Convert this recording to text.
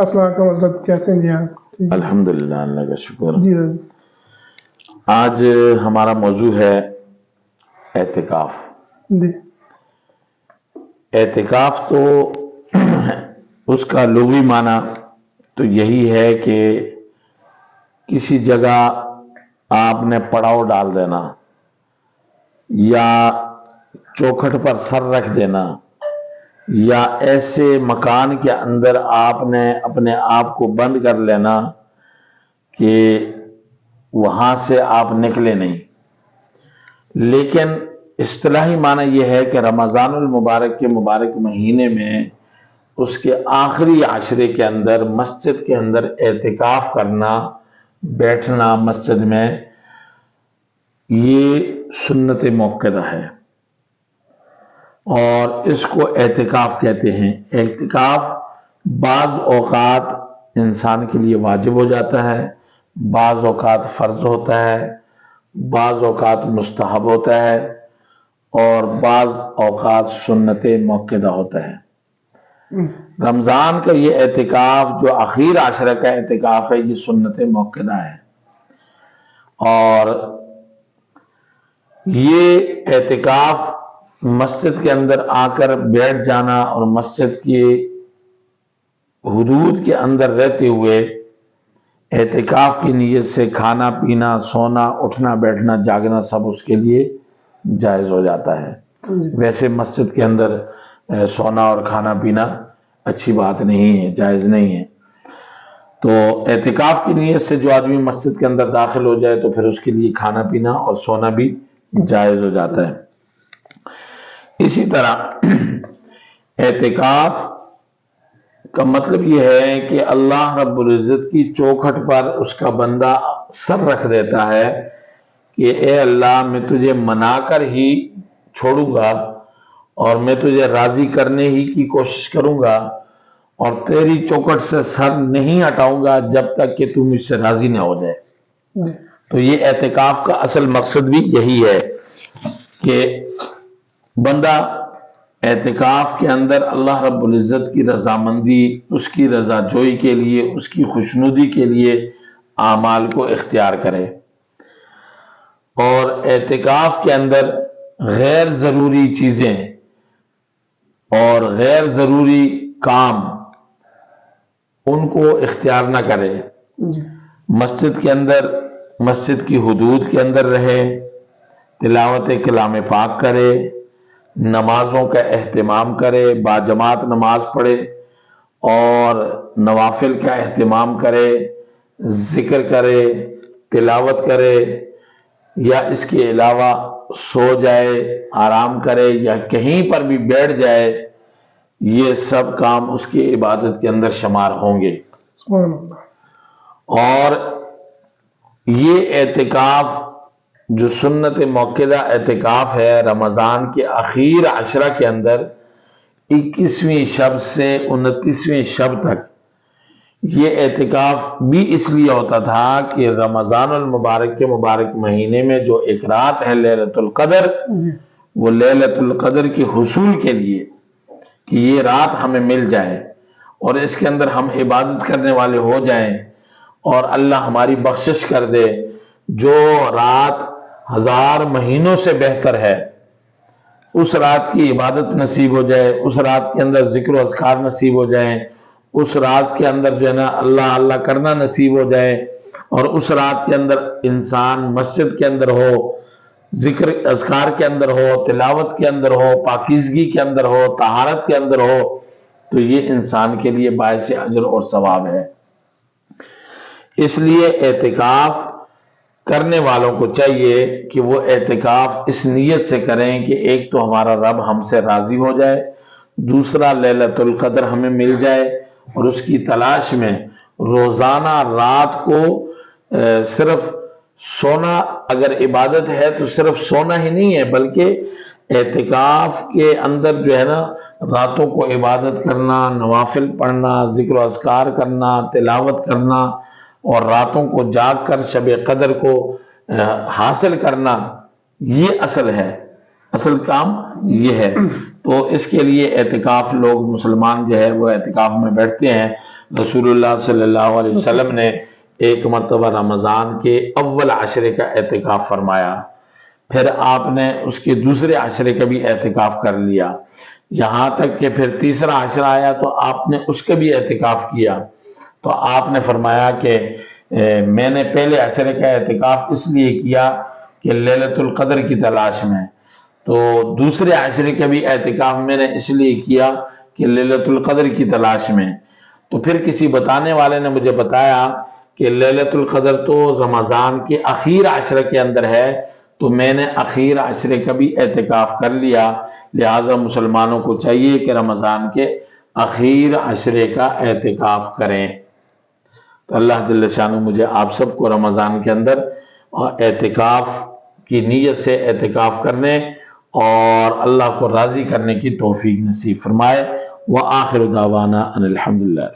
السلام علیکم حضرت، کیسے ہیں جی آپ؟ الحمدللہ، اللہ کا شکر۔ جی آج ہمارا موضوع ہے اعتکاف۔ جی اعتکاف تو اس کا لغوی معنی تو یہی ہے کہ کسی جگہ آپ نے پڑاؤ ڈال دینا یا چوکھٹ پر سر رکھ دینا یا ایسے مکان کے اندر آپ نے اپنے آپ کو بند کر لینا کہ وہاں سے آپ نکلے نہیں۔ لیکن اصطلاحی معنی یہ ہے کہ رمضان المبارک کے مبارک مہینے میں اس کے آخری عشرے کے اندر مسجد کے اندر اعتکاف کرنا، بیٹھنا مسجد میں، یہ سنت موقدہ ہے اور اس کو اعتکاف کہتے ہیں۔ اعتکاف بعض اوقات انسان کے لیے واجب ہو جاتا ہے، بعض اوقات فرض ہوتا ہے، بعض اوقات مستحب ہوتا ہے اور بعض اوقات سنت موقدہ ہوتا ہے۔ رمضان کا یہ اعتکاف جو اخیر عشرہ کا اعتکاف ہے، یہ سنت موقدہ ہے اور یہ اعتکاف مسجد کے اندر آ کر بیٹھ جانا اور مسجد کی حدود کے اندر رہتے ہوئے اعتکاف کی نیت سے کھانا پینا، سونا، اٹھنا بیٹھنا، جاگنا سب اس کے لیے جائز ہو جاتا ہے۔ ویسے مسجد کے اندر سونا اور کھانا پینا اچھی بات نہیں ہے، جائز نہیں ہے۔ تو اعتکاف کی نیت سے جو آدمی مسجد کے اندر داخل ہو جائے تو پھر اس کے لیے کھانا پینا اور سونا بھی جائز ہو جاتا ہے۔ اسی طرح اعتکاف کا مطلب یہ ہے کہ اللہ رب العزت کی چوکھٹ پر اس کا بندہ سر رکھ دیتا ہے کہ اے اللہ، میں تجھے منا کر ہی چھوڑوں گا اور میں تجھے راضی کرنے ہی کی کوشش کروں گا اور تیری چوکھٹ سے سر نہیں ہٹاؤں گا جب تک کہ تو مجھ سے راضی نہ ہو جائے۔ تو یہ اعتکاف کا اصل مقصد بھی یہی ہے کہ بندہ اعتکاف کے اندر اللہ رب العزت کی رضامندی، اس کی رضا جوئی کے لیے، اس کی خوشنودی کے لیے اعمال کو اختیار کرے اور اعتکاف کے اندر غیر ضروری چیزیں اور غیر ضروری کام ان کو اختیار نہ کرے۔ مسجد کے اندر، مسجد کی حدود کے اندر رہے، تلاوت کلام پاک کرے، نمازوں کا اہتمام کرے، باجماعت نماز پڑھے اور نوافل کا اہتمام کرے، ذکر کرے، تلاوت کرے یا اس کے علاوہ سو جائے، آرام کرے یا کہیں پر بھی بیٹھ جائے، یہ سب کام اس کی عبادت کے اندر شمار ہوں گے۔ اور یہ اعتکاف جو سنت موقدہ اعتکاف ہے، رمضان کے اخیر عشرہ کے اندر 21ویں شب سے 29ویں شب تک یہ اعتکاف بھی اس لیے ہوتا تھا کہ رمضان المبارک کے مبارک مہینے میں جو ایک رات ہے لیلۃ القدر، وہ لیلۃ القدر کے حصول کے لیے کہ یہ رات ہمیں مل جائے اور اس کے اندر ہم عبادت کرنے والے ہو جائیں اور اللہ ہماری بخشش کر دے۔ جو رات 1000 مہینوں سے بہتر ہے، اس رات کی عبادت نصیب ہو جائے، اس رات کے اندر ذکر و اذکار نصیب ہو جائیں، اس رات کے اندر جو ہے نا اللہ اللہ کرنا نصیب ہو جائے اور اس رات کے اندر انسان مسجد کے اندر ہو، ذکر اذکار کے اندر ہو، تلاوت کے اندر ہو، پاکیزگی کے اندر ہو، طہارت کے اندر ہو، تو یہ انسان کے لیے باعث اجر اور ثواب ہے۔ اس لیے اعتکاف کرنے والوں کو چاہیے کہ وہ اعتکاف اس نیت سے کریں کہ ایک تو ہمارا رب ہم سے راضی ہو جائے، دوسرا لیلۃ القدر ہمیں مل جائے اور اس کی تلاش میں روزانہ رات کو صرف سونا، اگر عبادت ہے تو صرف سونا ہی نہیں ہے بلکہ اعتکاف کے اندر جو ہے نا راتوں کو عبادت کرنا، نوافل پڑھنا، ذکر و اذکار کرنا، تلاوت کرنا اور راتوں کو جاگ کر شب قدر کو حاصل کرنا، یہ اصل ہے، اصل کام یہ ہے۔ تو اس کے لیے اعتکاف لوگ مسلمان جو ہے وہ اعتکاف میں بیٹھتے ہیں۔ رسول اللہ صلی اللہ علیہ وسلم نے ایک مرتبہ رمضان کے اول عشرے کا اعتکاف فرمایا، پھر آپ نے اس کے دوسرے عشرے کا بھی اعتکاف کر لیا، یہاں تک کہ پھر تیسرا عشرہ آیا تو آپ نے اس کا بھی اعتکاف کیا۔ تو آپ نے فرمایا کہ میں نے پہلے عشرے کا اعتکاف اس لیے کیا کہ لیلۃ القدر کی تلاش میں، تو دوسرے عشرے کا بھی اعتکاف میں نے اس لیے کیا کہ لیلۃ القدر کی تلاش میں۔ تو پھر کسی بتانے والے نے مجھے بتایا کہ لیلۃ القدر تو رمضان کے اخیر عشرے کے اندر ہے، تو میں نے اخیر عشرے کا بھی اعتکاف کر لیا، لہٰذا مسلمانوں کو چاہیے کہ رمضان کے اخیر عشرے کا اعتکاف کریں۔ تو اللہ جل شانہ مجھے آپ سب کو رمضان کے اندر اعتکاف کی نیت سے اعتکاف کرنے اور اللہ کو راضی کرنے کی توفیق نصیب فرمائے۔ وآخر دعوانا ان الحمدللہ۔